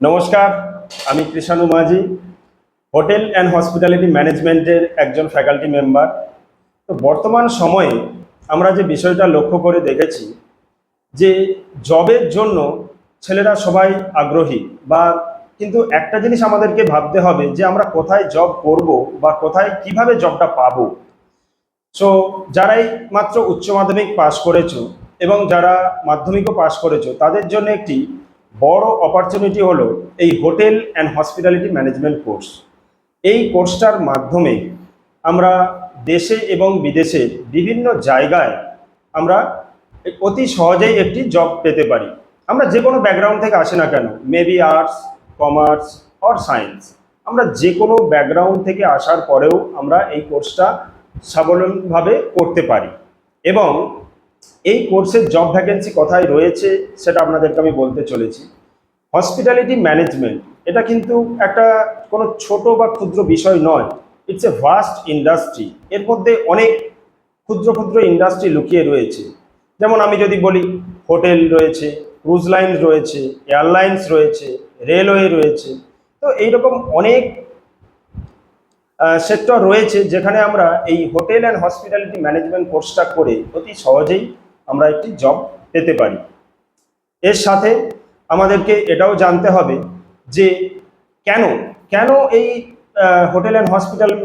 নমস্কার, আমি কৃষাণু মাঝি, hotel and hospitality ম্যানেজমেন্টের একজন ফ্যাকাল্টি মেম্বার। তো বর্তমান সময়ে আমরা যে বিষয়টা লক্ষ্য করে দেখেছি যে জবের জন্য ছেলেরা সবাই আগ্রহী, কিন্তু একটা জিনিস আমাদেরকে ভাবতে হবে যে আমরা কোথায় জব করব বা কোথায় কিভাবে জবটা পাবো। সো যারাই মাত্র উচ্চ মাধ্যমিক পাশ করেছো এবং যারা মাধ্যমিকও পাশ করেছো তাদের জন্য একটি বড় অপরচুনিটি হলো এই hotel and hospitality management course. এই কোর্সটার মাধ্যমে আমরা দেশে এবং বিদেশে বিভিন্ন জায়গায় আমরা অতি সহজেই একটি জব পেতে পারি। আমরা যে কোনো ব্যাকগ্রাউন্ড থেকে আসি না কেন, maybe arts, commerce or science, আমরা যে কোনো ব্যাকগ্রাউন্ড থেকে আসার পরেও আমরা এই কোর্সটা স্বাবলম্বীভাবে করতে পারি। এবং এই কোর্সের জব ভ্যাকেন্সি কোথায় রয়েছে সেটা আপনাদেরকে আমি বলতে চলেছি। হসপিটালিটি ম্যানেজমেন্ট এটা কিন্তু একটা কোনো ছোট বা ক্ষুদ্র বিষয় নয়, ইটস এ ভাস্ট ইন্ডাস্ট্রি। এর মধ্যে অনেক ক্ষুদ্র ক্ষুদ্র ইন্ডাস্ট্রি লুকিয়ে রয়েছে। যেমন আমি যদি বলি, হোটেল রয়েছে, ক্রুজ লাইন রয়েছে, এয়ারলাইন্স রয়েছে, রেলওয়ে রয়েছে। তো এইরকম অনেক সেক্টর রয়েছে যেখানে আমরা এই হোটেল অ্যান্ড হসপিটালিটি ম্যানেজমেন্ট কোর্সটা করে অতি সহজেই আমরা একটি জব পেতে পারি। এর সাথে আমাদেরকে এটাও জানতে হবে যে কেন কেন এই হোটেল অ্যান্ড হসপিটালিটি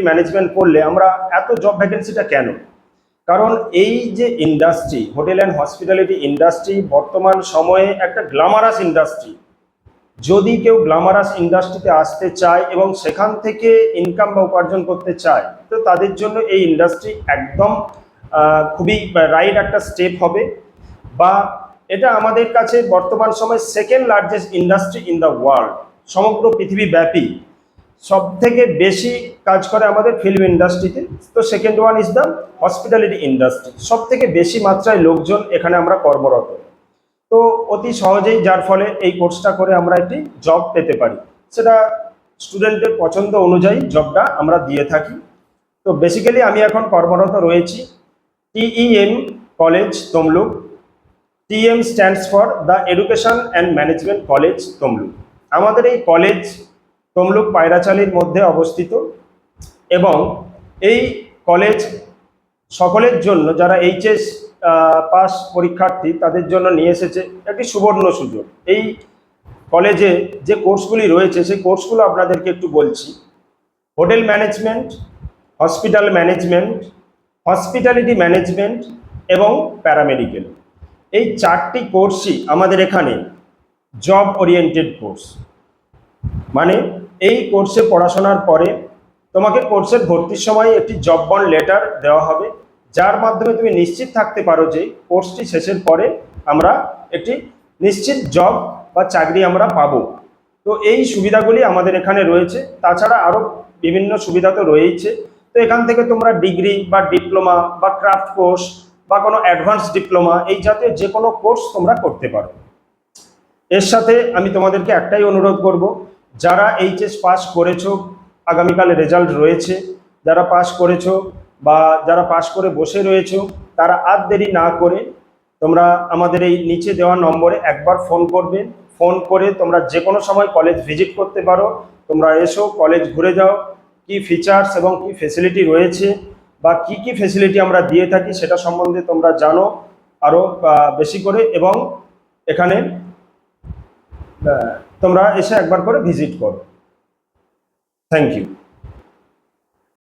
ম্যানেজমেন্ট করলে আমরা এত জব ভ্যাকেন্সিটা কেন। কারণ এই যে industry, hotel and hospitality industry বর্তমান সময়ে একটা গ্ল্যামারাস ইন্ডাস্ট্রি। যদি কেউ গ্ল্যামারাস ইন্ডাস্ট্রিতে আসতে চায় এবং সেখান থেকে ইনকাম বা উপার্জন করতে চায়, তো তাদের জন্য এই ইন্ডাস্ট্রি একদম খুবই রাইট একটা স্টেপ হবে। বা এটা আমাদের কাছে বর্তমান সময় second largest industry in the world. সমগ্র পৃথিবীব্যাপী সব থেকে বেশি কাজ করে আমাদের ফিল্ম ইন্ডাস্ট্রিতে। তো second one is the hospitality industry. সব থেকে বেশি মাত্রায় লোকজন এখানে আমরা কর্মরত। তো অতি সহজেই যার ফলে এই কোর্সটা করে আমরা একটি জব পেতে পারি। সেটা স্টুডেন্টের পছন্দ অনুযায়ী জবটা আমরা দিয়ে থাকি। তো বেসিক্যালি আমি এখন কর্মরত রয়েছি TEM college Tamluk. TM stands for the education and management college Tamluk. আমাদের এই কলেজ তমলুক পায়রাচালির মধ্যে অবস্থিত এবং এই কলেজ সকলের জন্য, যারা HS পাস পরীক্ষার্থী তাদের জন্য নিয়ে এসেছে একটি সুবর্ণ সুযোগ। এই কলেজে যে কোর্সগুলি রয়েছে সেই কোর্সগুলো আপনাদেরকে একটু বলছি। Hotel management, hospital management, hospitality management এবং প্যারামেডিক্যাল। এই চারটি কোর্সই আমাদের এখানে জব ওরিয়েন্টেড কোর্স। মানে এই কোর্সে পড়াশোনার পরে তোমাকে কোর্সের ভর্তির সময় একটি জব বন্ড লেটার দেওয়া হবে, যার মাধ্যমে তুমি নিশ্চিত থাকতে পারো যে কোর্সটি শেষের পরে আমরা একটি নিশ্চিত জব বা চাকরি আমরা পাবো। তো এই সুবিধাগুলি আমাদের এখানে রয়েছে। তাছাড়া আরও বিভিন্ন সুবিধা তো রয়েইছে। তো এখান থেকে তোমরা ডিগ্রি বা ডিপ্লোমা বা ক্রাফট কোর্স বা কোনো অ্যাডভান্স ডিপ্লোমা এই জাতীয় যে কোনো কোর্স তোমরা করতে পারো। এর সাথে আমি তোমাদেরকে একটাই অনুরোধ করব, যারা HS পাস করেছো, আগামীকালে রেজাল্ট রয়েছে, যারা পাস করেছো বা যারা পাস করে বসে রয়েছো, তারা আর দেরি না করে তোমরা আমাদের এই নিচে দেওয়া নম্বরে একবার ফোন করবে। ফোন করে তোমরা যে কোনো সময় কলেজ ভিজিট করতে পারো। তোমরা এসো, কলেজ ঘুরে যাও, কি ফিচার্স এবং কি ফেসিলিটি রয়েছে বা কি কি ফেসিলিটি আমরা দিয়ে থাকি সেটা সম্বন্ধে তোমরা জানো আরও বেশি করে। এবং এখানে তোমরা এসে একবার করে ভিজিট করো। Thank you.